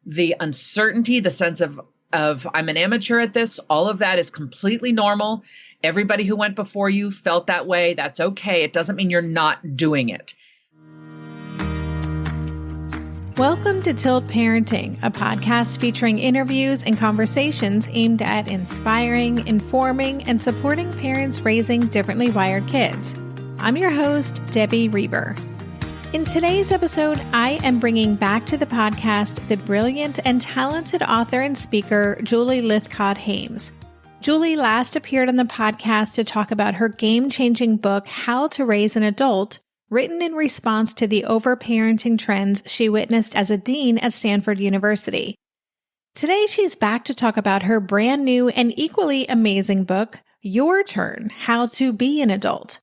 the uncertainty, the sense of I'm an amateur at this, all of that is completely normal. Everybody who went before you felt that way. That's okay. It doesn't mean you're not doing it. Welcome to Tilt Parenting, a podcast featuring interviews and conversations aimed at inspiring, informing, and supporting parents raising differently wired kids. I'm your host, Debbie Reber. In today's episode, I am bringing back to the podcast the brilliant and talented author and speaker, Julie Lythcott-Haims. Julie last appeared on the podcast to talk about her game-changing book, How to Raise an Adult, written in response to the overparenting trends she witnessed as a dean at Stanford University. Today, she's back to talk about her brand new and equally amazing book, Your Turn: How to Be an Adult.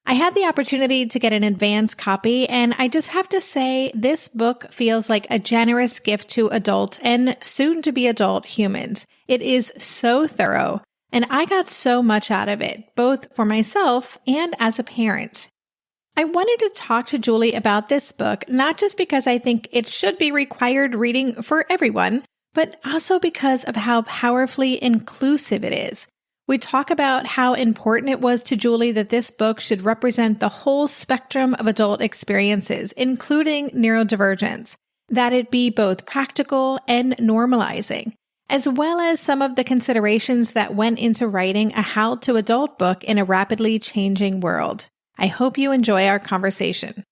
I had the opportunity to get an advance copy, and I just have to say this book feels like a generous gift to adult and soon-to-be adult humans. It is so thorough, and I got so much out of it, both for myself and as a parent. I wanted to talk to Julie about this book, not just because I think it should be required reading for everyone, but also because of how powerfully inclusive it is. We talk about how important it was to Julie that this book should represent the whole spectrum of adult experiences, including neurodivergence, that it be both practical and normalizing, as well as some of the considerations that went into writing a how-to-adult book in a rapidly changing world. I hope you enjoy our conversation.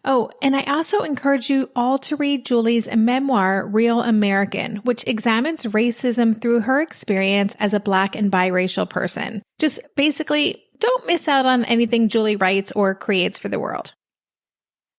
Oh, and I also encourage you all to read Julie's memoir, Real American, which examines racism through her experience as a Black and biracial person. Just basically, don't miss out on anything Julie writes or creates for the world.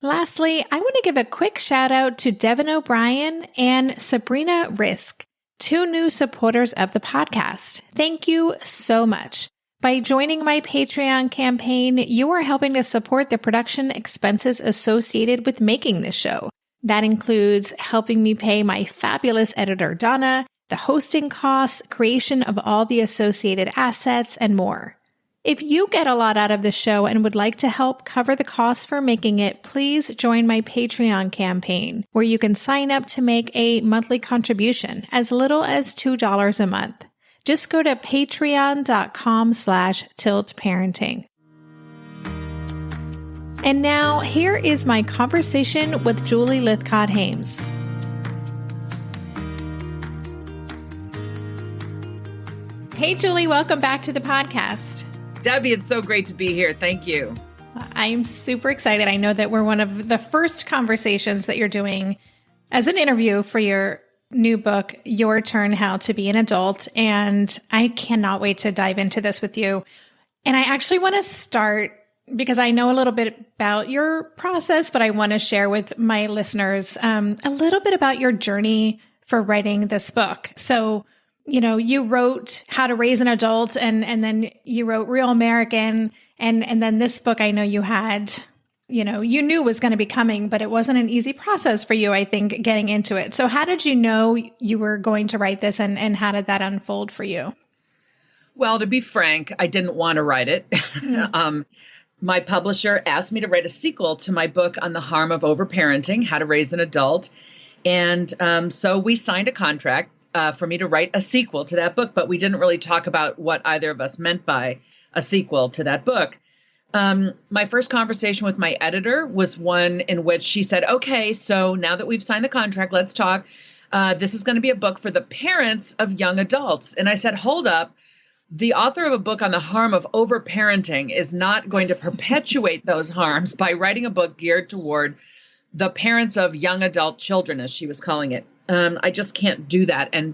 Lastly, I want to give a quick shout out to Devin O'Brien and Sabrina Risk, two new supporters of the podcast. Thank you so much. By joining my Patreon campaign, you are helping to support the production expenses associated with making this show. That includes helping me pay my fabulous editor, Donna, the hosting costs, creation of all the associated assets, and more. If you get a lot out of the show and would like to help cover the costs for making it, please join my Patreon campaign, where you can sign up to make a monthly contribution as little as $2 a month. Just go to patreon.com/tiltparenting. And now, here is my conversation with Julie Lythcott-Haims. Hey, Julie, welcome back to the podcast. Debbie, it's so great to be here. Thank you. I'm super excited. I know that we're one of the first conversations that you're doing as an interview for your new book, Your Turn: How to Be an Adult. And I cannot wait to dive into this with you. And I actually want to start because I know a little bit about your process, but I want to share with my listeners a little bit about your journey for writing this book. So, you wrote How to Raise an Adult, and then you wrote Real American. And then this book I know you had, you knew was going to be coming, but it wasn't an easy process for you, I think, getting into it. So how did you know you were going to write this, and how did that unfold for you? Well, to be frank, I didn't want to write it. My publisher asked me to write a sequel to my book on the harm of overparenting, How to Raise an Adult. And so we signed a contract for me to write a sequel to that book, but we didn't really talk about what either of us meant by a sequel to that book. My first conversation with my editor was one in which she said, okay, so now that we've signed the contract, let's talk. This is going to be a book for the parents of young adults. And I said, hold up. The author of a book on the harm of overparenting is not going to perpetuate those harms by writing a book geared toward the parents of young adult children, as she was calling it. I just can't do that and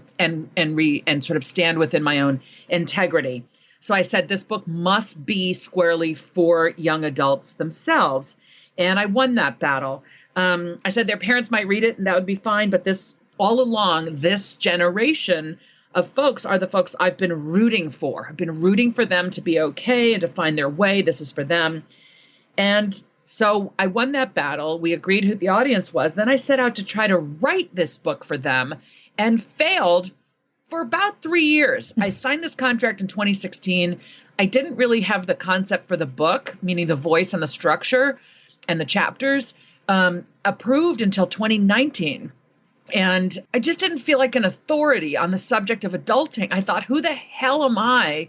sort of stand within my own integrity. So I said, this book must be squarely for young adults themselves. And I won that battle. I said their parents might read it and that would be fine. But all along, this generation of folks are the folks I've been rooting for. I've been rooting for them to be okay and to find their way. This is for them. And so I won that battle. We agreed who the audience was. Then I set out to try to write this book for them and failed for about 3 years. I signed this contract in 2016. I didn't really have the concept for the book, meaning the voice and the structure and the chapters, approved until 2019. And I just didn't feel like an authority on the subject of adulting. I thought, who the hell am I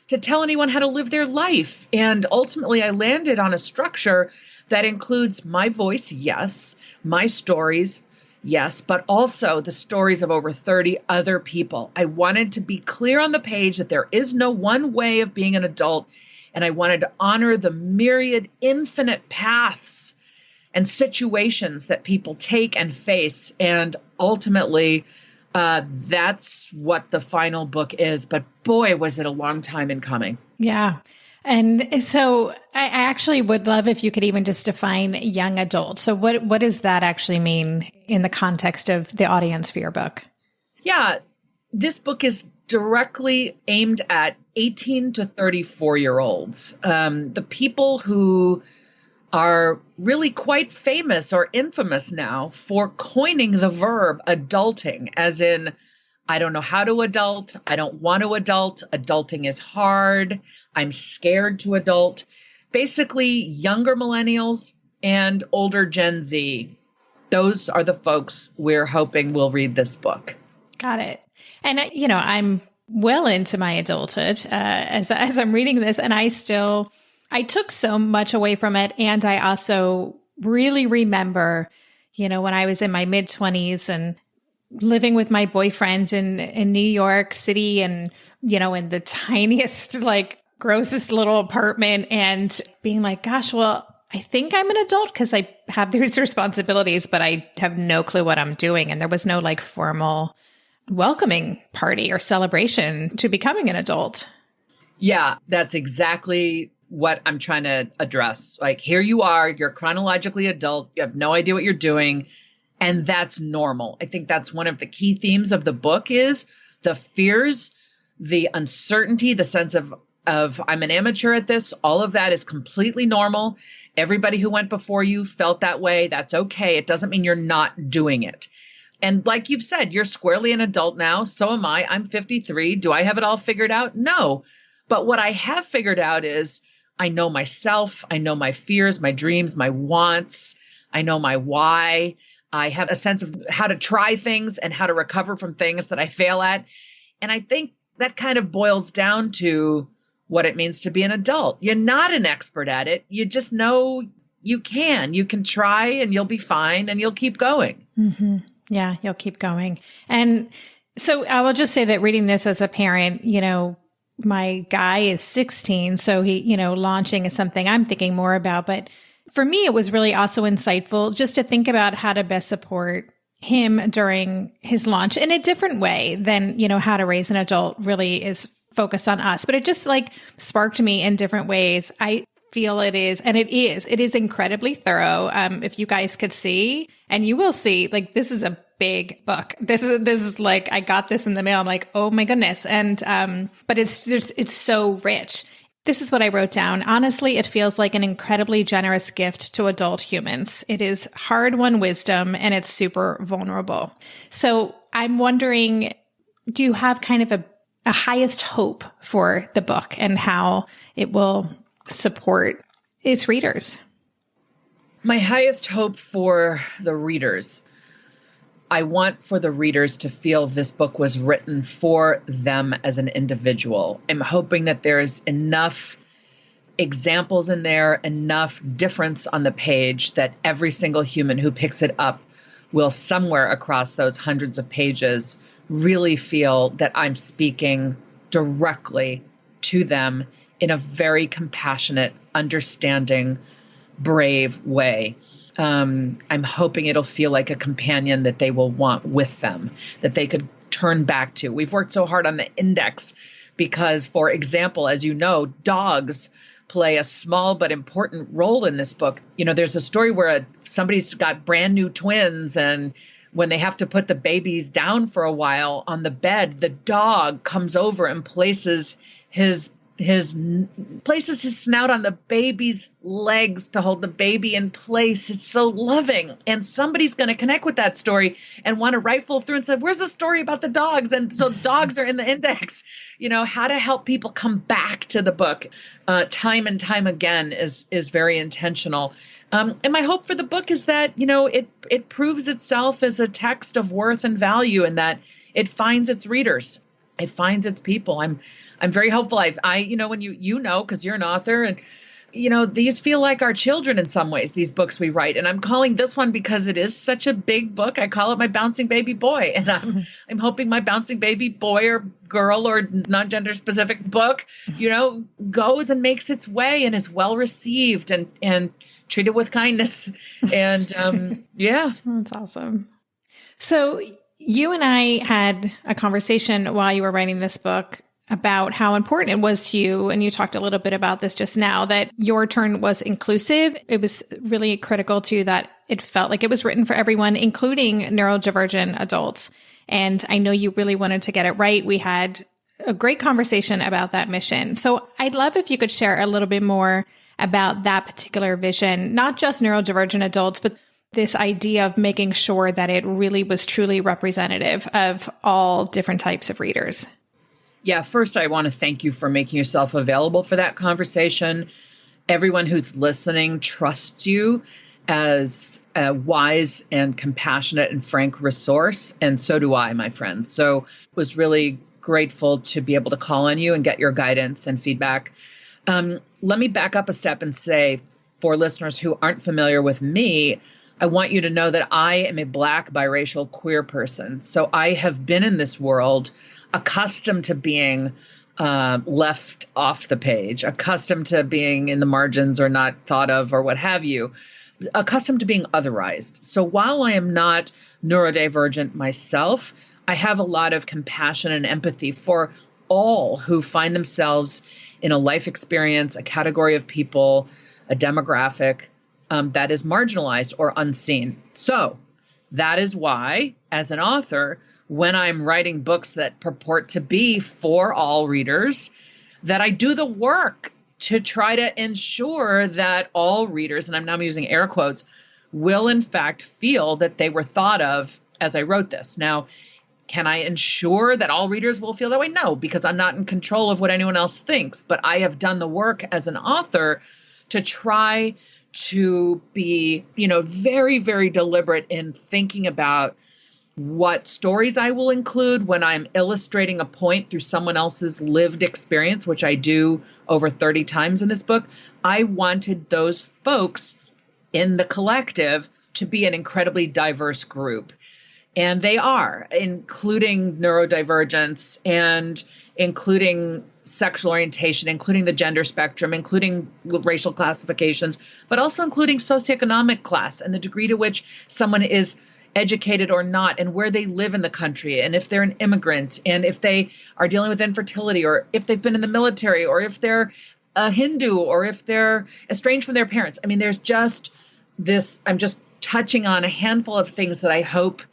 to tell anyone how to live their life? And ultimately, I landed on a structure that includes my voice, yes, my stories, yes, but also the stories of over 30 other people. I wanted to be clear on the page that there is no one way of being an adult, and I wanted to honor the myriad, infinite paths and situations that people take and face. And ultimately, that's what the final book is. But boy, was it a long time in coming. Yeah. And so I actually would love if you could even just define young adult. So what does that actually mean in the context of the audience for your book? Yeah, this book is directly aimed at 18 to 34-year-olds, the people who are really quite famous or infamous now for coining the verb adulting, as in, I don't know how to adult, I don't want to adult, adulting is hard, I'm scared to adult. Basically, younger millennials and older Gen Z. Those are the folks we're hoping will read this book. Got it. And, I'm well into my adulthood as I'm reading this, and I took so much away from it. And I also really remember, when I was in my mid-20s and living with my boyfriend in New York City and, in the tiniest, grossest little apartment and being like, gosh, well, I think I'm an adult because I have these responsibilities, but I have no clue what I'm doing. And there was no formal welcoming party or celebration to becoming an adult. Yeah, that's exactly what I'm trying to address. Here you are, you're chronologically adult, you have no idea what you're doing, and that's normal. I think that's one of the key themes of the book is the fears, the uncertainty, the sense of I'm an amateur at this. All of that is completely normal. Everybody who went before you felt that way. That's okay. It doesn't mean you're not doing it. And like you've said, you're squarely an adult now. So am I. I'm 53. Do I have it all figured out? No. But what I have figured out is I know myself. I know my fears, my dreams, my wants. I know my why. I have a sense of how to try things and how to recover from things that I fail at. And I think that kind of boils down to what it means to be an adult. You're not an expert at it. You just know you can. You can try and you'll be fine and you'll keep going. Mm-hmm. Yeah, you'll keep going. And so I will just say that reading this as a parent, my guy is 16. So he, launching is something I'm thinking more about. But for me, it was really also insightful just to think about how to best support him during his launch in a different way than, how to raise an adult really is focused on us. But it just sparked me in different ways. I feel it is incredibly thorough. If you guys could see, and you will see, this is a big book. This is I got this in the mail. I'm like, oh my goodness. And, but it's so rich. This is what I wrote down. Honestly, it feels like an incredibly generous gift to adult humans. It is hard-won wisdom and it's super vulnerable. So I'm wondering, do you have kind of a highest hope for the book and how it will support its readers? My highest hope for the readers, I want for the readers to feel this book was written for them as an individual. I'm hoping that there's enough examples in there, enough difference on the page that every single human who picks it up will somewhere across those hundreds of pages really feel that I'm speaking directly to them in a very compassionate, understanding, brave way. I'm hoping it'll feel like a companion that they will want with them, that they could turn back to. We've worked so hard on the index because, for example, as you know, dogs play a small but important role in this book. There's a story where somebody's got brand new twins, and when they have to put the babies down for a while on the bed, the dog comes over and places his places his snout on the baby's legs to hold the baby in place. It's so loving. And somebody's going to connect with that story and want to rifle through and say, where's the story about the dogs? And so dogs are in the index. How to help people come back to the book time and time again is very intentional. And my hope for the book is that, it proves itself as a text of worth and value, and that it finds its readers. It finds its people. I'm very hopeful. When because you're an author, and these feel like our children in some ways, these books we write. And I'm calling this one, because it is such a big book, I call it my bouncing baby boy. And I'm hoping my bouncing baby boy or girl or non-gender specific book, goes and makes its way and is well received and treated with kindness. And yeah. That's awesome. So you and I had a conversation while you were writing this book about how important it was to you. And you talked a little bit about this just now, that your turn was inclusive. It was really critical to you that it felt like it was written for everyone, including neurodivergent adults. And I know you really wanted to get it right. We had a great conversation about that mission. So I'd love if you could share a little bit more about that particular vision, not just neurodivergent adults, but this idea of making sure that it really was truly representative of all different types of readers. Yeah, first, I want to thank you for making yourself available for that conversation. Everyone who's listening trusts you as a wise and compassionate and frank resource. And so do I, my friend. So was really grateful to be able to call on you and get your guidance and feedback. Let me back up a step and say, for listeners who aren't familiar with me, I want you to know that I am a Black, biracial, queer person. So I have been in this world accustomed to being left off the page, accustomed to being in the margins or not thought of or what have you, accustomed to being otherized. So while I am not neurodivergent myself, I have a lot of compassion and empathy for all who find themselves in a life experience, a category of people, a demographic that is marginalized or unseen. So that is why, as an author, when I'm writing books that purport to be for all readers, that I do the work to try to ensure that all readers, and I'm now using air quotes, will in fact feel that they were thought of as I wrote this. Now, can I ensure that all readers will feel that way? No, because I'm not in control of what anyone else thinks. But I have done the work as an author to try to be, very, very deliberate in thinking about what stories I will include when I'm illustrating a point through someone else's lived experience, which I do over 30 times in this book. I wanted those folks in the collective to be an incredibly diverse group. And they are, including neurodivergence and including sexual orientation, including the gender spectrum, including racial classifications, but also including socioeconomic class and the degree to which someone is educated or not, and where they live in the country, and if they're an immigrant, and if they are dealing with infertility, or if they've been in the military, or if they're a Hindu, or if they're estranged from their parents. I mean, there's just this, I'm just touching on a handful of things that I hope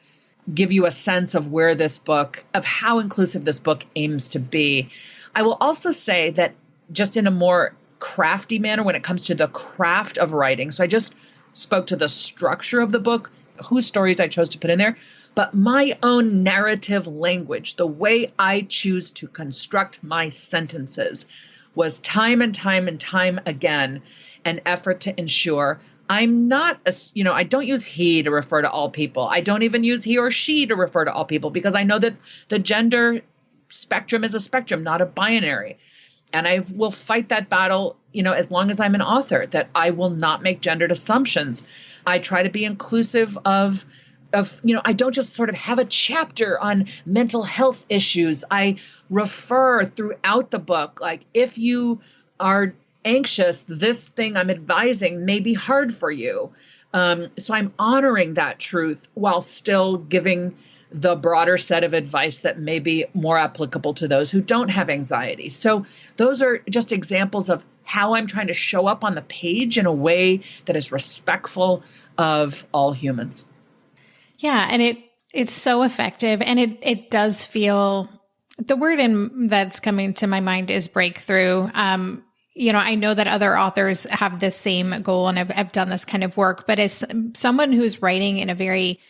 give you a sense of where this book, of how inclusive this book aims to be. I will also say that just in a more crafty manner when it comes to the craft of writing. So I just spoke to the structure of the book, whose stories I chose to put in there, but my own narrative language, the way I choose to construct my sentences, was time and time and time again an effort to ensure I'm not, I don't use he to refer to all people. I don't even use he or she to refer to all people, because I know that the gender spectrum is a spectrum, not a binary. And I will fight that battle, as long as I'm an author, that I will not make gendered assumptions. I try to be inclusive of, I don't just sort of have a chapter on mental health issues. I refer throughout the book, like, if you are anxious, this thing I'm advising may be hard for you. So I'm honoring that truth while still giving the broader set of advice that may be more applicable to those who don't have anxiety. So those are just examples of how I'm trying to show up on the page in a way that is respectful of all humans. Yeah. And it's so effective. And it does feel The word that's coming to my mind is breakthrough. I know that other authors have this same goal and have done this kind of work, but as someone who's writing in a very,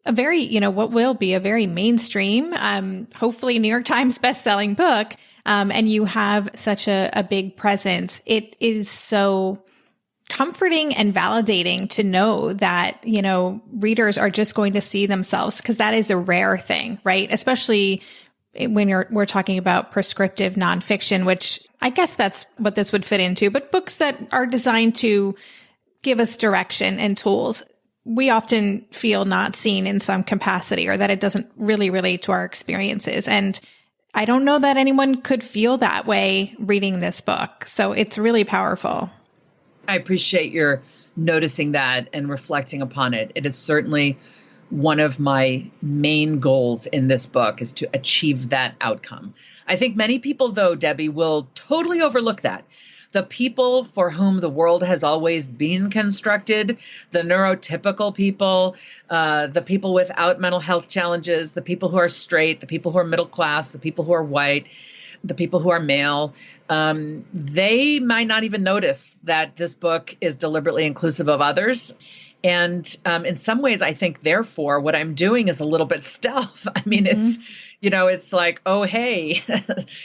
what will be a very mainstream, hopefully New York Times bestselling book, and you have such a big presence, it is so comforting and validating to know that, readers are just going to see themselves, because that is a rare thing, right? Especially when we're talking about prescriptive nonfiction, which I guess that's what this would fit into, but books that are designed to give us direction and tools, we often feel not seen in some capacity, or that it doesn't really relate to our experiences. And I don't know that anyone could feel that way reading this book. So it's really powerful. I appreciate your noticing that and reflecting upon it. It is certainly one of my main goals in this book, is to achieve that outcome. I think many people, though, Debbie, will totally overlook that. The people for whom the world has always been constructed, the neurotypical people, the people without mental health challenges, the people who are straight, the people who are middle class, the people who are white, the people who are male, they might not even notice that this book is deliberately inclusive of others. And in some ways, I think, therefore, what I'm doing is a little bit stealth. I mean, it's like, oh, hey,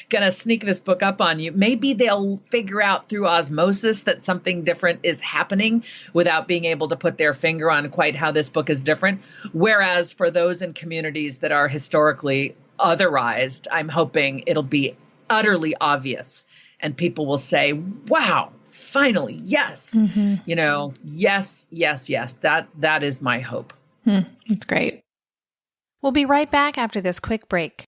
gonna sneak this book up on you. Maybe they'll figure out through osmosis that something different is happening without being able to put their finger on quite how this book is different. Whereas for those in communities that are historically otherized, I'm hoping it'll be utterly obvious and people will say, wow, finally, yes, yes. That is my hope. That's great. We'll be right back after this quick break.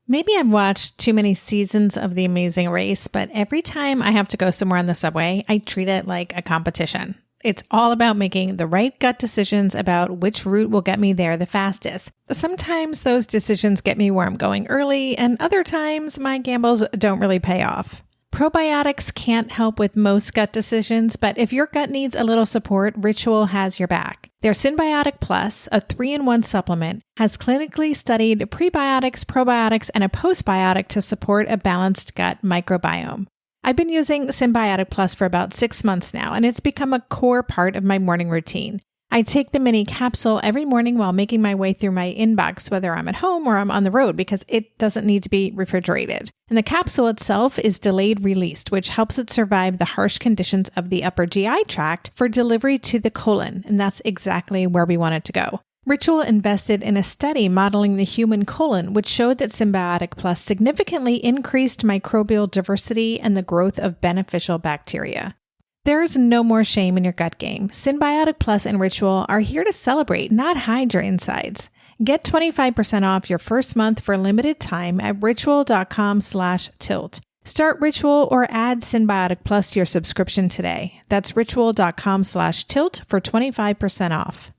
Maybe I've watched too many seasons of The Amazing Race, but every time I have to go somewhere on the subway, I treat it like a competition. It's all about making the right gut decisions about which route will get me there the fastest. Sometimes those decisions get me where I'm going early, and other times my gambles don't really pay off. Probiotics can't help with most gut decisions, but if your gut needs a little support, Ritual has your back. Their Synbiotic Plus, a 3-in-1 supplement, has clinically studied prebiotics, probiotics, and a postbiotic to support a balanced gut microbiome. I've been using Synbiotic Plus for about 6 months now, and it's become a core part of my morning routine. I take the mini capsule every morning while making my way through my inbox, whether I'm at home or I'm on the road, because it doesn't need to be refrigerated. And the capsule itself is delayed released, which helps it survive the harsh conditions of the upper GI tract for delivery to the colon. And that's exactly where we want it to go. Ritual invested in a study modeling the human colon, which showed that Synbiotic Plus significantly increased microbial diversity and the growth of beneficial bacteria. There's no more shame in your gut game. Synbiotic Plus and Ritual are here to celebrate, not hide your insides. Get 25% off your first month for a limited time at ritual.com/tilt. Start Ritual or add Synbiotic Plus to your subscription today. That's ritual.com/tilt for 25% off.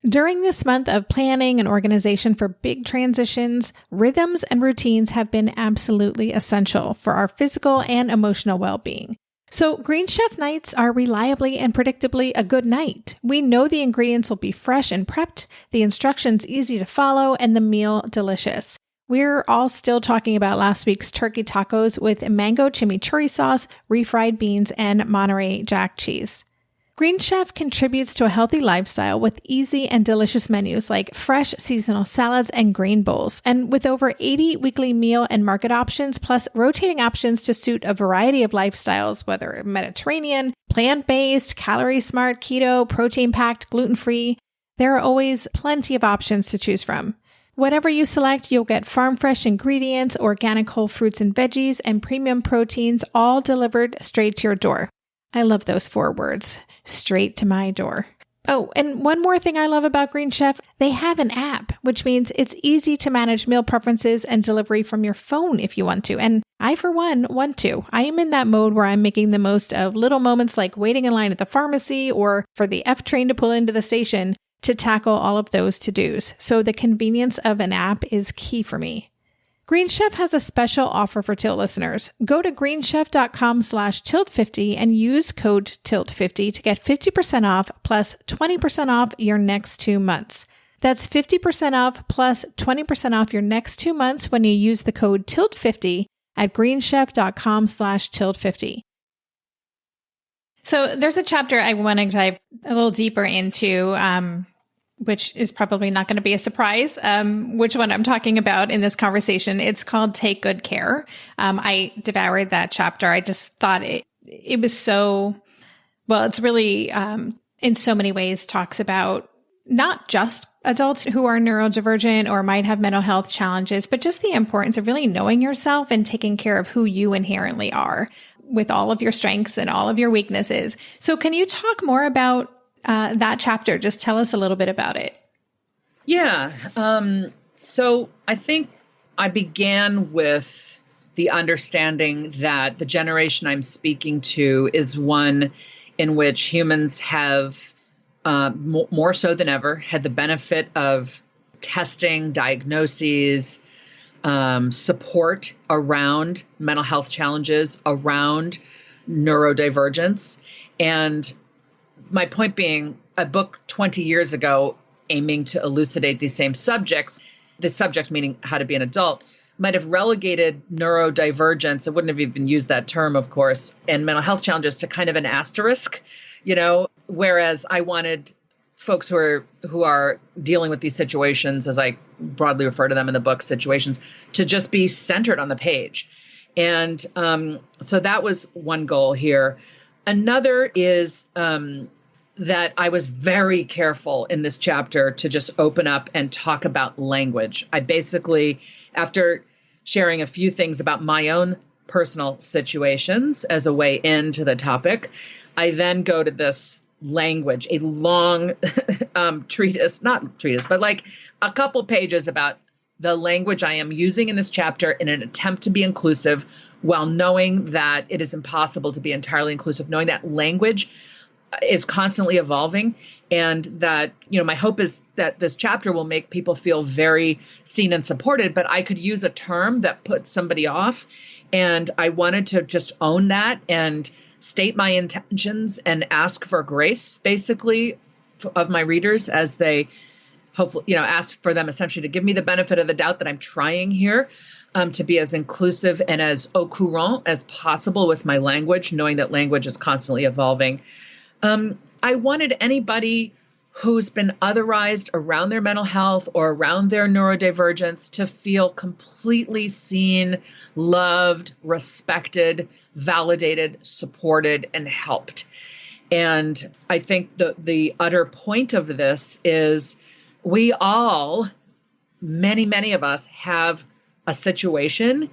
During this month of planning and organization for big transitions, rhythms and routines have been absolutely essential for our physical and emotional well-being. So Green Chef nights are reliably and predictably a good night. We know the ingredients will be fresh and prepped, the instructions easy to follow, and the meal delicious. We're all still talking about last week's turkey tacos with mango chimichurri sauce, refried beans, and Monterey Jack cheese. Green Chef contributes to a healthy lifestyle with easy and delicious menus like fresh seasonal salads and grain bowls. And with over 80 weekly meal and market options, plus rotating options to suit a variety of lifestyles, whether Mediterranean, plant-based, calorie-smart, keto, protein-packed, gluten-free, there are always plenty of options to choose from. Whatever you select, you'll get farm-fresh ingredients, organic whole fruits and veggies, and premium proteins, all delivered straight to your door. I love those 4 words. Straight to my door. Oh, and one more thing I love about Green Chef, they have an app, which means it's easy to manage meal preferences and delivery from your phone if you want to. And I, for one, want to. I am in that mode where I'm making the most of little moments like waiting in line at the pharmacy or for the F train to pull into the station to tackle all of those to-dos. So the convenience of an app is key for me. Green Chef has a special offer for Tilt listeners. Go to greenchef.com/tilt50 and use code TILT50 to get 50% off plus 20% off your next 2 months. That's 50% off plus 20% off your next 2 months when you use the code TILT50 at greenchef.com/tilt50. So there's a chapter I want to dive a little deeper into, which is probably not going to be a surprise, which one I'm talking about in this conversation. It's called Take Good Care. I devoured that chapter. I just thought it was so, well, it's really, in so many ways talks about not just adults who are neurodivergent or might have mental health challenges, but just the importance of really knowing yourself and taking care of who you inherently are with all of your strengths and all of your weaknesses. So can you talk more about that chapter? Just tell us a little bit about it. Yeah. So I think I began with the understanding that the generation I'm speaking to is one in which humans have more so than ever had the benefit of testing, diagnoses, support around mental health challenges, around neurodivergence. And my point being, a book 20 years ago aiming to elucidate these same subjects, the subject meaning how to be an adult, might have relegated neurodivergence, I wouldn't have even used that term, of course, and mental health challenges to kind of an asterisk, whereas I wanted folks who are dealing with these situations, as I broadly refer to them in the book, situations, to just be centered on the page. And so that was one goal here. Another is that I was very careful in this chapter to just open up and talk about language. I basically, after sharing a few things about my own personal situations as a way into the topic, I then go to this language, a long not treatise, but like a couple pages about the language I am using in this chapter in an attempt to be inclusive, while knowing that it is impossible to be entirely inclusive, knowing that language is constantly evolving, and that, my hope is that this chapter will make people feel very seen and supported, but I could use a term that puts somebody off. And I wanted to just own that and state my intentions and ask for grace, basically, of my readers as they hopefully, ask for them essentially to give me the benefit of the doubt that I'm trying here to be as inclusive and as au courant as possible with my language, knowing that language is constantly evolving. I wanted anybody who's been otherized around their mental health or around their neurodivergence to feel completely seen, loved, respected, validated, supported, and helped. And I think the utter point of this is we all, many of us, have a situation,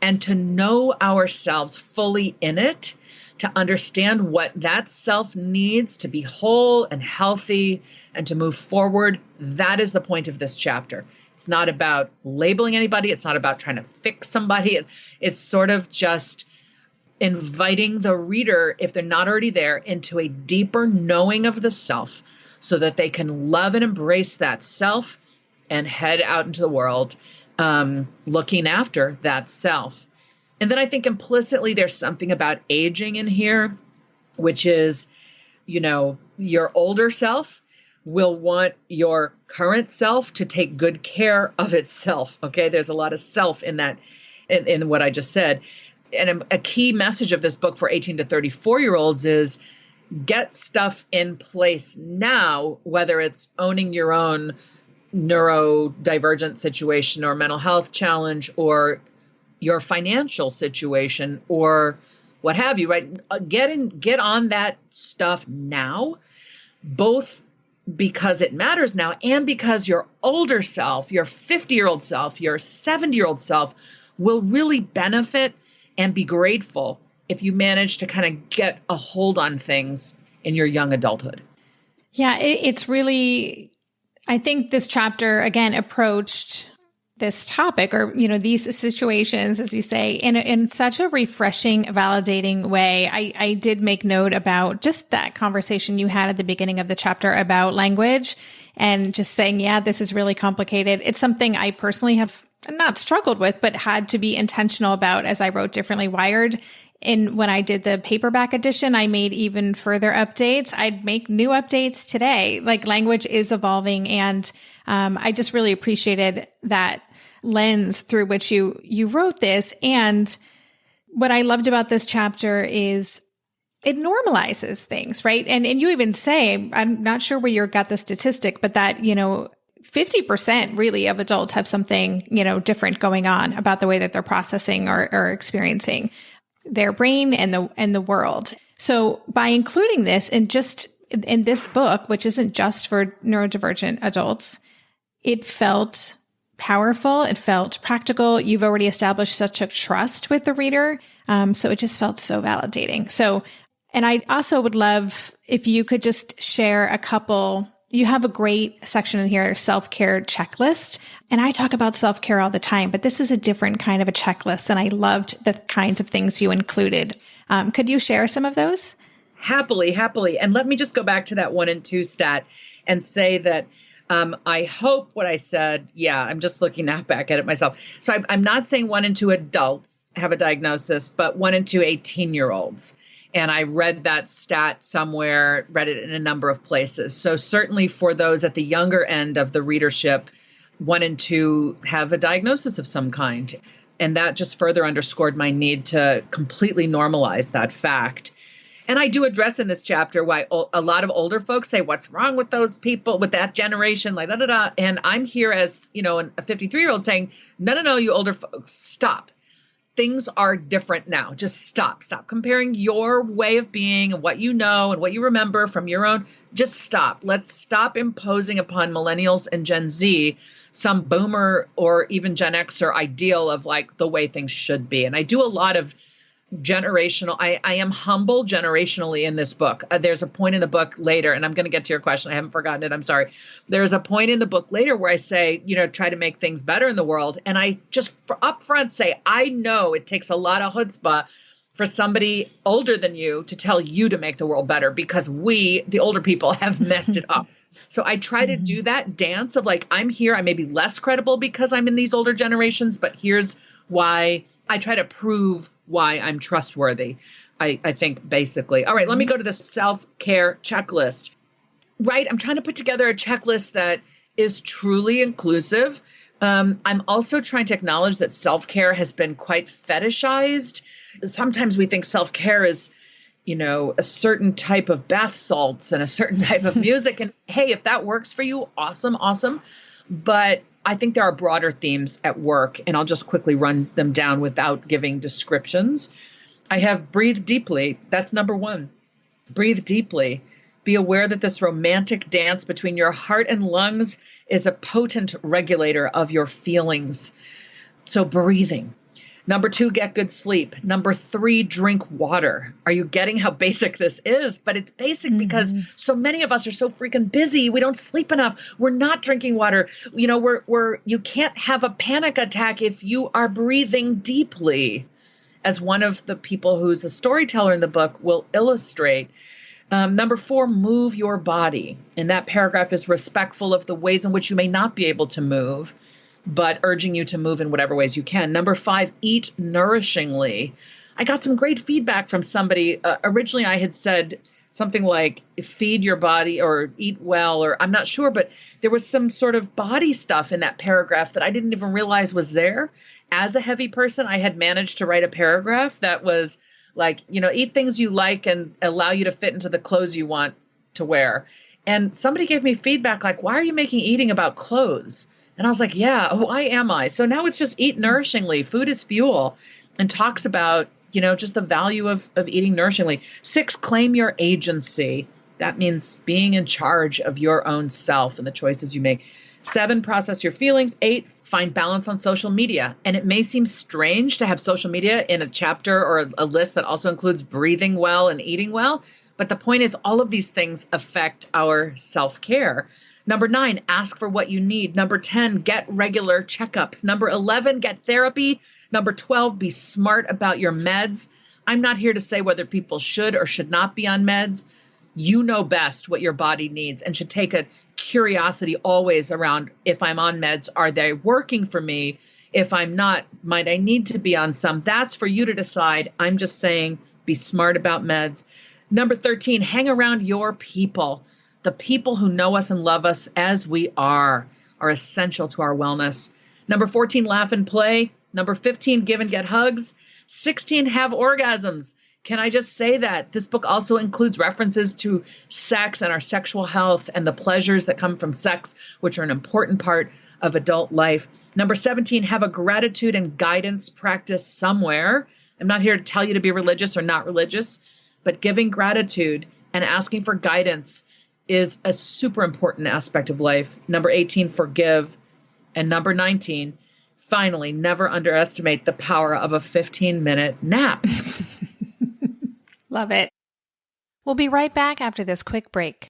and to know ourselves fully in it, to understand what that self needs to be whole and healthy and to move forward, that is the point of this chapter. It's not about labeling anybody. It's not about trying to fix somebody. It's sort of just inviting the reader, if they're not already there, into a deeper knowing of the self so that they can love and embrace that self and head out into the world looking after that self. And then I think implicitly there's something about aging in here, which is, your older self will want your current self to take good care of itself. Okay, there's a lot of self in that, in what I just said. And a key message of this book for 18 to 34-year-olds is get stuff in place now, whether it's owning your own neurodivergent situation or mental health challenge or your financial situation or what have you, right? Get on that stuff now, both because it matters now and because your older self, your 50-year-old self, your 70-year-old self will really benefit and be grateful if you manage to kind of get a hold on things in your young adulthood. Yeah, it's really, I think this chapter, again, approached this topic or, these situations, as you say, in such a refreshing, validating way. I did make note about just that conversation you had at the beginning of the chapter about language and just saying, yeah, this is really complicated. It's something I personally have not struggled with, but had to be intentional about as I wrote Differently Wired. And when I did the paperback edition, I made even further updates. I'd make new updates today. Like, language is evolving. And I just really appreciated that lens through which you wrote this. And what I loved about this chapter is it normalizes things, right? And you even say, I'm not sure where you got the statistic, but that, 50% really of adults have something, different going on about the way that they're processing or experiencing their brain and the world. So by including this in this book, which isn't just for neurodivergent adults, it felt powerful. It felt practical. You've already established such a trust with the reader. So it just felt so validating. And I also would love if you could just share a couple. You have a great section in here, self-care checklist. And I talk about self-care all the time, but this is a different kind of a checklist. And I loved the kinds of things you included. Could you share some of those? Happily. And let me just go back to that 1 and 2 stat and say that I hope what I said, I'm just looking back at it myself. So I'm not saying 1 and 2 adults have a diagnosis, but 1 and 2 18-year-olds. And I read that stat somewhere, read it in a number of places. So certainly for those at the younger end of the readership, 1 and 2 have a diagnosis of some kind. And that just further underscored my need to completely normalize that fact. And I do address in this chapter why a lot of older folks say, what's wrong with those people, with that generation, like da-da-da. And I'm here as, a 53-year-old saying, no, you older folks, stop. Things are different now. Just stop comparing your way of being and what you know and what you remember from your own. Just stop. Let's stop imposing upon millennials and Gen Z some boomer or even Gen Xer ideal of like the way things should be. And I do a lot of generational. I am humble generationally in this book. There's a point in the book later, and I'm going to get to your question. I haven't forgotten it. I'm sorry. There's a point in the book later where I say, try to make things better in the world. And I just up front say, I know it takes a lot of chutzpah for somebody older than you to tell you to make the world better because we, the older people, have messed it up. So I try to do that dance of like, I'm here. I may be less credible because I'm in these older generations, but here's why. I try to prove why I'm trustworthy, I think, basically. All right, let me go to the self-care checklist. Right, I'm trying to put together a checklist that is truly inclusive. I'm also trying to acknowledge that self-care has been quite fetishized. Sometimes we think self-care is, a certain type of bath salts and a certain type of music. And hey, if that works for you, awesome. But I think there are broader themes at work, and I'll just quickly run them down without giving descriptions. I have breathe deeply. That's number 1. Breathe deeply. Be aware that this romantic dance between your heart and lungs is a potent regulator of your feelings. So breathing. Number 2, get good sleep. Number 3, drink water. Are you getting how basic this is? But it's basic because so many of us are so freaking busy. We don't sleep enough. We're not drinking water. You can't have a panic attack if you are breathing deeply, as one of the people who's a storyteller in the book will illustrate. Number 4, move your body. And that paragraph is respectful of the ways in which you may not be able to move, but urging you to move in whatever ways you can. Number 5, eat nourishingly. I got some great feedback from somebody. Originally, I had said something like feed your body or eat well, or I'm not sure, but there was some sort of body stuff in that paragraph that I didn't even realize was there. As a heavy person, I had managed to write a paragraph that was like, eat things you like and allow you to fit into the clothes you want to wear. And somebody gave me feedback like, why are you making eating about clothes? And I was like, why am I? So now it's just eat nourishingly. Food is fuel, and talks about, just the value of eating nourishingly. 6, claim your agency. That means being in charge of your own self and the choices you make. 7, process your feelings. 8, find balance on social media. And it may seem strange to have social media in a chapter or a list that also includes breathing well and eating well. But the point is all of these things affect our self-care. Number 9, ask for what you need. Number 10, get regular checkups. Number 11, get therapy. Number 12, be smart about your meds. I'm not here to say whether people should or should not be on meds. You know best what your body needs and should take a curiosity always around if I'm on meds, are they working for me If I'm not, might I need to be on some? That's for you to decide. I'm just saying, be smart about meds. Number 13, hang around your people. The people who know us and love us as we are essential to our wellness. Number 14, laugh and play. Number 15, give and get hugs. 16, have orgasms. Can I just say that this book also includes references to sex and our sexual health and the pleasures that come from sex, which are an important part of adult life. Number 17, have a gratitude and guidance practice somewhere. I'm not here to tell you to be religious or not religious, but giving gratitude and asking for guidance is a super important aspect of life. Number 18, forgive. And number 19, finally, never underestimate the power of a 15-minute nap. Love it. We'll be right back after this quick break.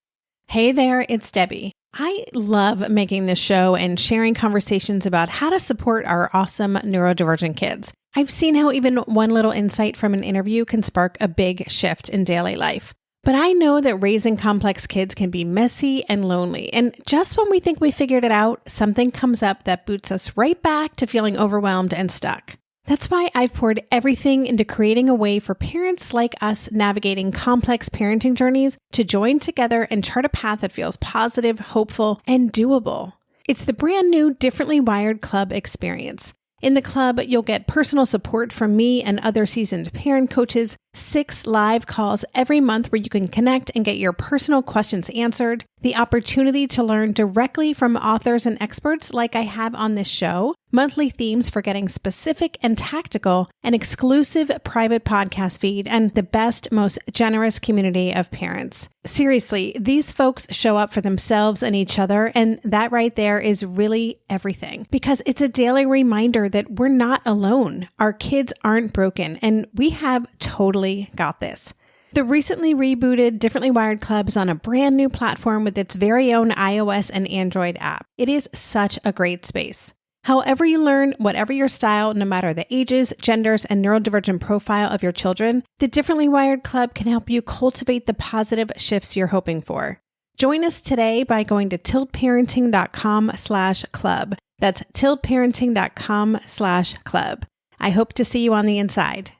Hey there, it's Debbie. I love making this show and sharing conversations about how to support our awesome neurodivergent kids. I've seen how even one little insight from an interview can spark a big shift in daily life. But I know that raising complex kids can be messy and lonely. And just when we think we figured it out, something comes up that boots us right back to feeling overwhelmed and stuck. That's why I've poured everything into creating a way for parents like us navigating complex parenting journeys to join together and chart a path that feels positive, hopeful, and doable. It's the brand new Differently Wired Club experience. In the club, you'll get personal support from me and other seasoned parent coaches, 6 live calls every month where you can connect and get your personal questions answered, the opportunity to learn directly from authors and experts like I have on this show, monthly themes for getting specific and tactical, an exclusive private podcast feed, and the best, most generous community of parents. Seriously, these folks show up for themselves and each other, and that right there is really everything. Because it's a daily reminder that we're not alone. Our kids aren't broken, and we have totally got this. The recently rebooted Differently Wired Club is on a brand new platform with its very own iOS and Android app. It is such a great space. However you learn, whatever your style, no matter the ages, genders, and neurodivergent profile of your children, the Differently Wired Club can help you cultivate the positive shifts you're hoping for. Join us today by going to tiltparenting.com/club. That's tiltparenting.com/club. I hope to see you on the inside.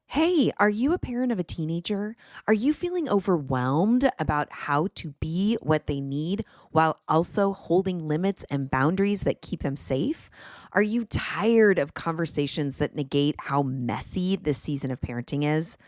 Hey, are you a parent of a teenager? Are you feeling overwhelmed about how to be what they need while also holding limits and boundaries that keep them safe? Are you tired of conversations that negate how messy this season of parenting is?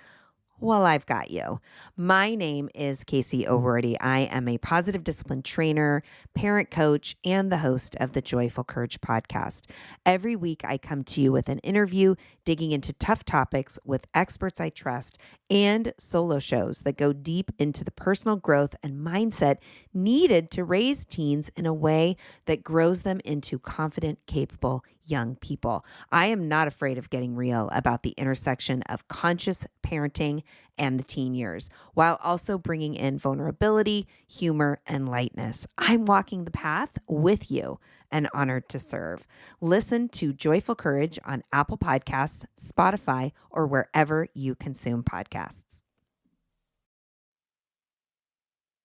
Well, I've got you. My name is Casey O'Rourke. I am a positive discipline trainer, parent coach, and the host of the Joyful Courage podcast. Every week, I come to you with an interview digging into tough topics with experts I trust and solo shows that go deep into the personal growth and mindset needed to raise teens in a way that grows them into confident, capable young people. I am not afraid of getting real about the intersection of conscious parenting and the teen years, while also bringing in vulnerability, humor, and lightness. I'm walking the path with you and honored to serve. Listen to Joyful Courage on Apple Podcasts, Spotify, or wherever you consume podcasts.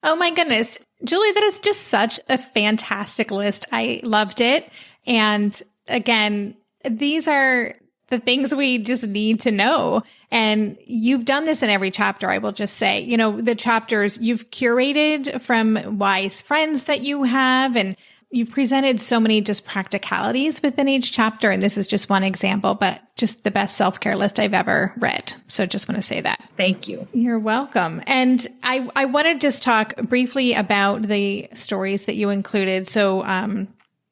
Oh my goodness. Julie, that is just such a fantastic list. I loved it. And again, these are the things we just need to know. And you've done this in every chapter, I will just say. You know, the chapters you've curated from wise friends that you have, and you've presented so many just practicalities within each chapter. And this is just one example, but just the best self-care list I've ever read. So just want to say that. Thank you. You're welcome. And I want to just talk briefly about the stories that you included. So,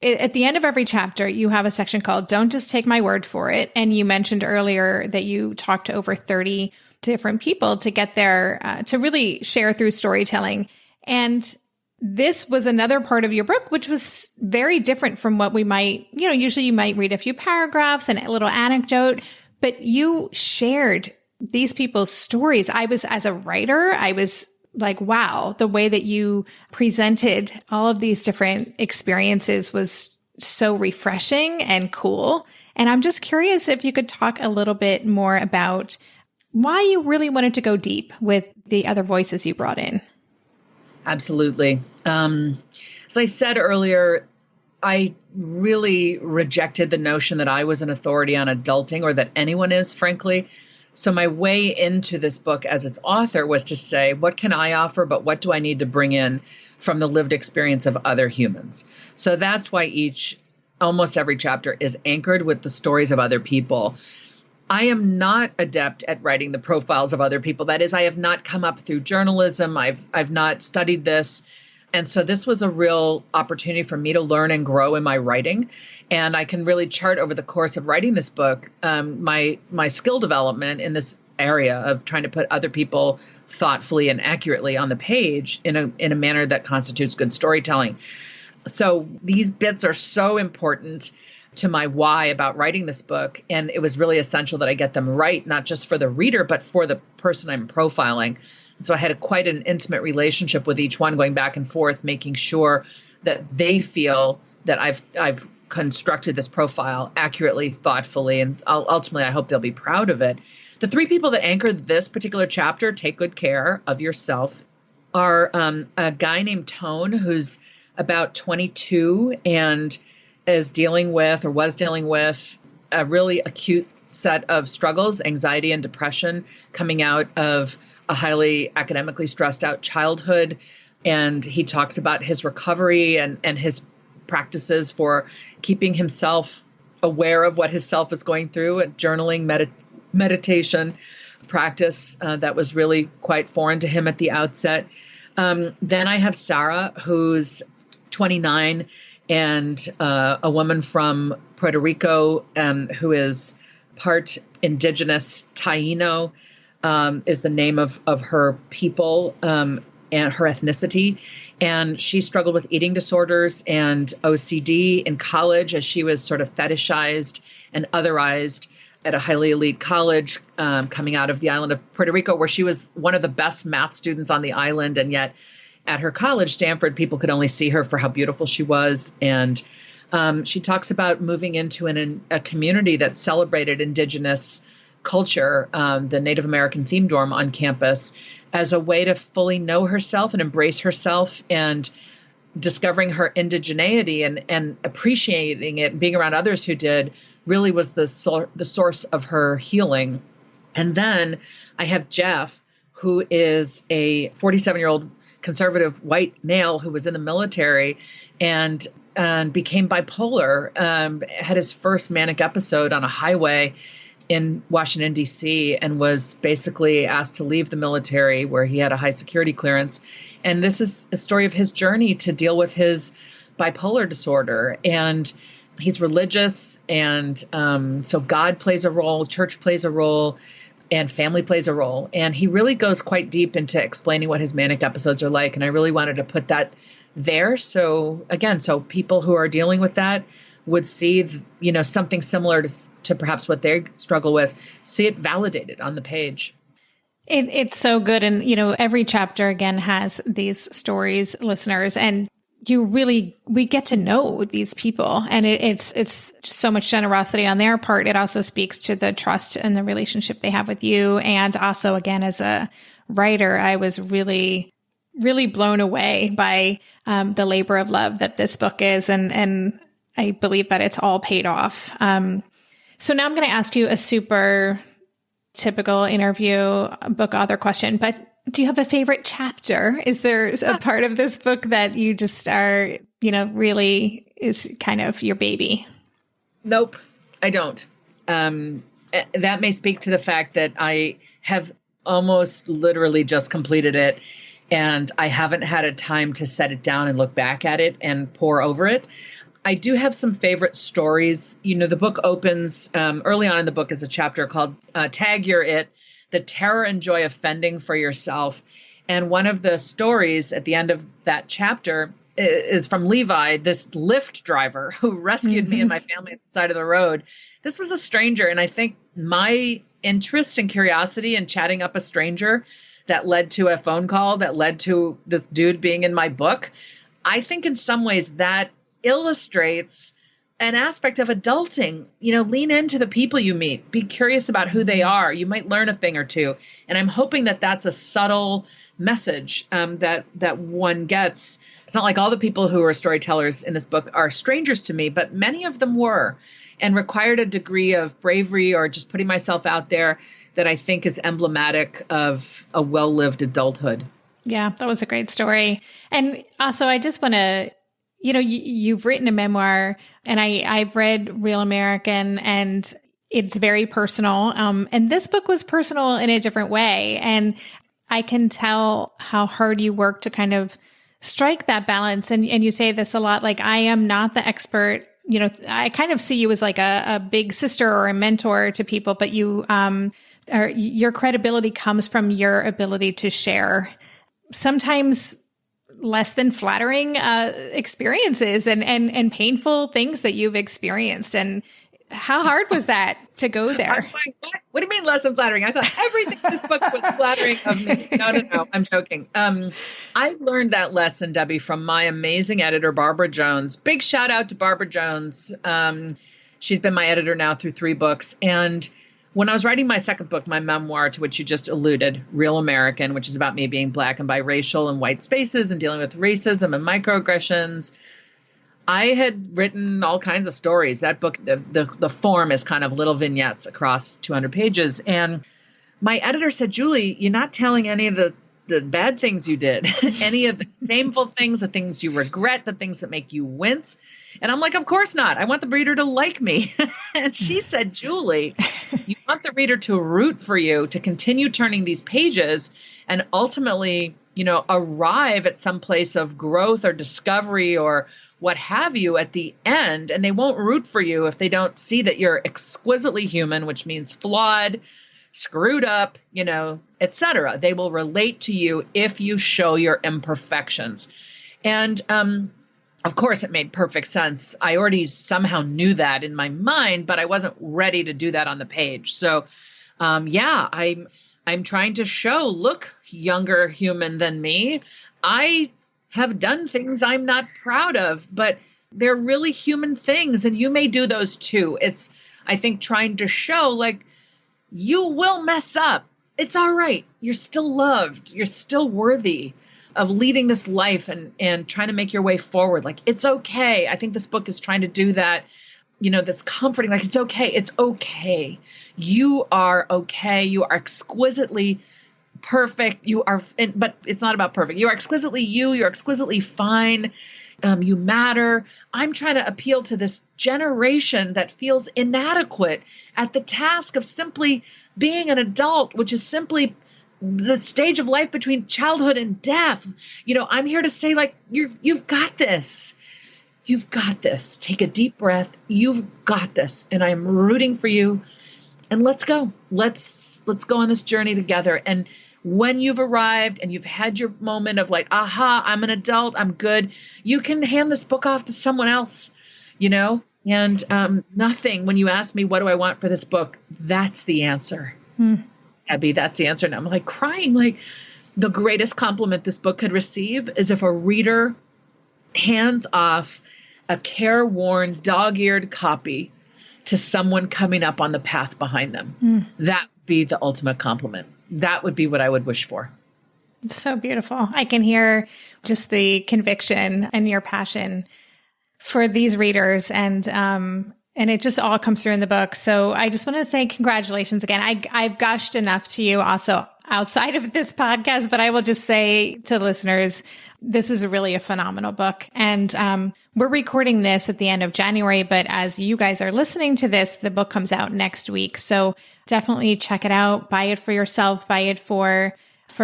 at the end of every chapter, you have a section called Don't Just Take My Word for It. And you mentioned earlier that you talked to over 30 different people to get there, to really share through storytelling. And this was another part of your book, which was very different from what we might, usually you might read a few paragraphs and a little anecdote, but you shared these people's stories. As a writer, I was like, wow, the way that you presented all of these different experiences was so refreshing and cool. And I'm just curious if you could talk a little bit more about why you really wanted to go deep with the other voices you brought in. Absolutely. As I said earlier, I really rejected the notion that I was an authority on adulting, or that anyone is, frankly. So my way into this book as its author was to say, what can I offer, but what do I need to bring in from the lived experience of other humans? So that's why almost every chapter is anchored with the stories of other people. I am not adept at writing the profiles of other people. That is, I have not come up through journalism. I've not studied this. And so this was a real opportunity for me to learn and grow in my writing. And I can really chart over the course of writing this book, my skill development in this area of trying to put other people thoughtfully and accurately on the page in a manner that constitutes good storytelling. So these bits are so important to my why about writing this book. And it was really essential that I get them right, not just for the reader, but for the person I'm profiling. And so I had quite an intimate relationship with each one, going back and forth, making sure that they feel that I've constructed this profile accurately, thoughtfully, and ultimately I hope they'll be proud of it. The three people that anchor this particular chapter, take good care of yourself, are a guy named Tone, who's about 22 and was dealing with a really acute set of struggles, anxiety and depression, coming out of a highly academically stressed out childhood. And he talks about his recovery and his practices for keeping himself aware of what his self is going through, and journaling, meditation practice that was really quite foreign to him at the outset. Then I have Sarah, who's 29 and a woman from Puerto Rico who is part indigenous. Taino is the name of her people and her ethnicity. And she struggled with eating disorders and OCD in college, as she was sort of fetishized and otherized at a highly elite college coming out of the island of Puerto Rico, where she was one of the best math students on the island. And yet at her college, Stanford, people could only see her for how beautiful she was. And she talks about moving into a community that celebrated indigenous culture, the Native American theme dorm on campus, as a way to fully know herself and embrace herself, and discovering her indigeneity and appreciating it and being around others who did really was the source of her healing. And then I have Jeff, who is a 47-year-old conservative white male who was in the military and became bipolar, had his first manic episode on a highway in Washington, D.C., and was basically asked to leave the military, where he had a high security clearance. And this is a story of his journey to deal with his bipolar disorder. And he's religious. And so God plays a role, church plays a role, and family plays a role. And he really goes quite deep into explaining what his manic episodes are like. And I really wanted to put that there. So again, so people who are dealing with that would see, something similar to perhaps what they struggle with, see it validated on the page. It's so good. And, every chapter again has these stories, listeners, and we get to know these people, and it's so much generosity on their part. It also speaks to the trust and the relationship they have with you. And also, again, as a writer, I was really, really blown away by the labor of love that this book is. And I believe that it's all paid off. So now I'm going to ask you a super typical interview book author question, but do you have a favorite chapter? Is there a part of this book that you just are, really is kind of your baby? Nope, I don't. That may speak to the fact that I have almost literally just completed it, and I haven't had a time to set it down and look back at it and pore over it. I do have some favorite stories. The book opens early on in the book is a chapter called Tag You're It, The Terror and Joy of Fending for Yourself. And one of the stories at the end of that chapter is from Levi, this Lyft driver who rescued me and my family at the side of the road. This was a stranger. And I think my interest and curiosity in chatting up a stranger that led to a phone call, that led to this dude being in my book, I think in some ways that illustrates an aspect of adulting. Lean into the people you meet, be curious about who they are. You might learn a thing or two. And I'm hoping that that's a subtle message that one gets It's not like all the people who are storytellers in this book are strangers to me, but many of them were, and required a degree of bravery or just putting myself out there that I think is emblematic of a well-lived adulthood. Yeah, that was a great story. And also, I just want to, you've written a memoir, and I've read Real American, and it's very personal. And this book was personal in a different way. And I can tell how hard you work to kind of strike that balance. And you say this a lot, like, I am not the expert. I kind of see you as like a big sister or a mentor to people, but your credibility comes from your ability to share sometimes less than flattering experiences and painful things that you've experienced. And how hard was that to go there? What do you mean less than flattering? I thought everything in this book was flattering of me. No, I'm joking. I learned that lesson, Debbie, from my amazing editor, Barbara Jones. Big shout out to Barbara Jones. She's been my editor now through 3 books. And when I was writing my second book, my memoir, to which you just alluded, Real American, which is about me being Black and biracial in white spaces and dealing with racism and microaggressions, I had written all kinds of stories. That book, the form is kind of little vignettes across 200 pages. And my editor said, Julie, you're not telling any of the bad things you did, any of the shameful things, the things you regret, the things that make you wince. And I'm like, of course not. I want the reader to like me. And she said, Julie, you want the reader to root for you, to continue turning these pages and ultimately, arrive at some place of growth or discovery or what have you at the end. And they won't root for you if they don't see that you're exquisitely human, which means flawed, screwed up, etc. They will relate to you if you show your imperfections. And, of course, it made perfect sense. I already somehow knew that in my mind, but I wasn't ready to do that on the page. So, I'm trying to show, look, younger human than me. I have done things I'm not proud of, but they're really human things, and you may do those too. It's, I think, trying to show, like, you will mess up. It's all right. You're still loved. You're still worthy of leading this life and trying to make your way forward. Like, it's okay. I think this book is trying to do that, this comforting, like, it's okay. It's okay. You are okay. You are exquisitely perfect. But it's not about perfect. You are exquisitely you. You're exquisitely fine. You matter. I'm trying to appeal to this generation that feels inadequate at the task of simply being an adult, which is simply the stage of life between childhood and death. I'm here to say, like, you've got this. You've got this. Take a deep breath. You've got this. And I'm rooting for you. And let's go. Let's go on this journey together. And when you've arrived and you've had your moment of like, aha, I'm an adult, I'm good, you can hand this book off to someone else, and nothing, when you ask me, what do I want for this book? That's the answer. Abby, that's the answer. And I'm like crying, like, the greatest compliment this book could receive is if a reader hands off a careworn, dog-eared copy to someone coming up on the path behind them. That would be the ultimate compliment. That would be what I would wish for. So beautiful. I can hear just the conviction and your passion for these readers, and it just all comes through in the book. So I just want to say congratulations again. I've gushed enough to you also outside of this podcast, but I will just say to listeners, this is really a phenomenal book. And we're recording this at the end of January, but as you guys are listening to this, the book comes out next week. So definitely check it out, buy it for yourself, buy it for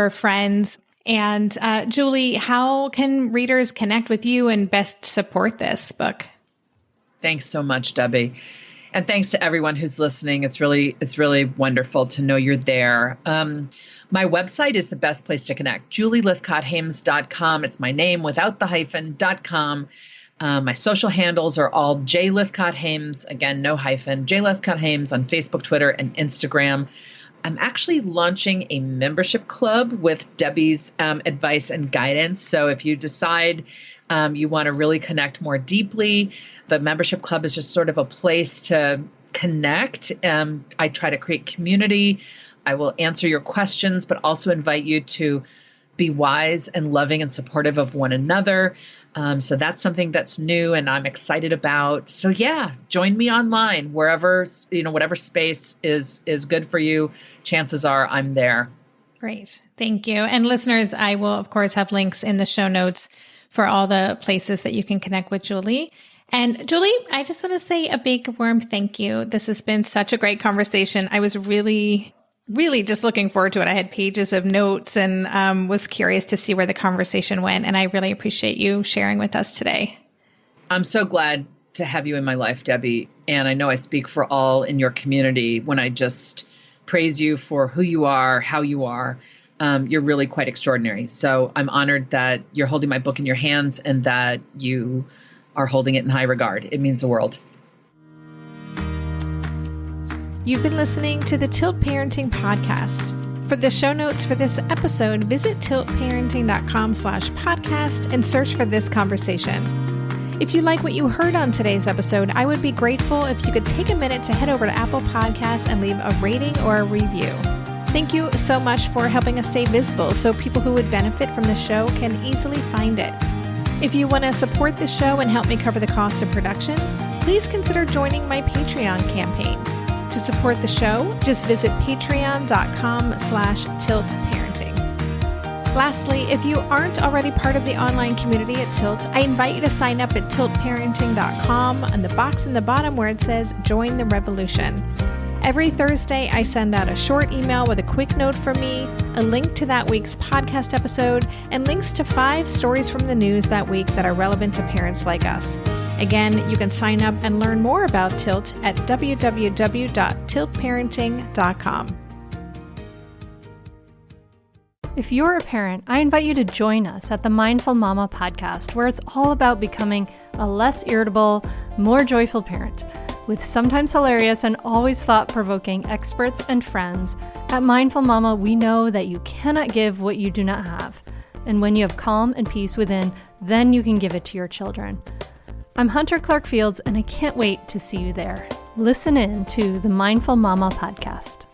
friends. And Julie, how can readers connect with you and best support this book? Thanks so much, Debbie. And thanks to everyone who's listening. It's really wonderful to know you're there. My website is the best place to connect, julielythcott-haims.com. It's my name without the hyphen.com. My social handles are all J. Lythcott-Haims. Again, no hyphen. J. Lythcott-Haims on Facebook, Twitter, and Instagram. I'm actually launching a membership club with Debbie's advice and guidance. So if you decide you want to really connect more deeply, the membership club is just sort of a place to connect. I try to create community. I will answer your questions, but also invite you to be wise and loving and supportive of one another. So that's something that's new and I'm excited about. So yeah, join me online wherever, whatever space is good for you. Chances are I'm there. Great. Thank you. And listeners, I will, of course, have links in the show notes for all the places that you can connect with Julie. And Julie, I just want to say a big warm thank you. This has been such a great conversation. I was really just looking forward to it. I had pages of notes and was curious to see where the conversation went. And I really appreciate you sharing with us today. I'm so glad to have you in my life, Debbie. And I know I speak for all in your community when I just praise you for who you are, how you are. You're really quite extraordinary. So I'm honored that you're holding my book in your hands and that you are holding it in high regard. It means the world. You've been listening to the Tilt Parenting Podcast. For the show notes for this episode, visit tiltparenting.com/podcast and search for this conversation. If you like what you heard on today's episode, I would be grateful if you could take a minute to head over to Apple Podcasts and leave a rating or a review. Thank you so much for helping us stay visible so people who would benefit from the show can easily find it. If you want to support the show and help me cover the cost of production, please consider joining my Patreon campaign. To support the show, just visit patreon.com/tiltparenting. Lastly, if you aren't already part of the online community at Tilt, I invite you to sign up at tiltparenting.com on the box in the bottom where it says Join the Revolution. Every Thursday, I send out a short email with a quick note from me, a link to that week's podcast episode, and links to 5 stories from the news that week that are relevant to parents like us. Again, you can sign up and learn more about Tilt at www.tiltparenting.com. If you're a parent, I invite you to join us at the Mindful Mama podcast, where it's all about becoming a less irritable, more joyful parent. With sometimes hilarious and always thought-provoking experts and friends, at Mindful Mama, we know that you cannot give what you do not have. And when you have calm and peace within, then you can give it to your children. I'm Hunter Clark Fields, and I can't wait to see you there. Listen in to the Mindful Mama podcast.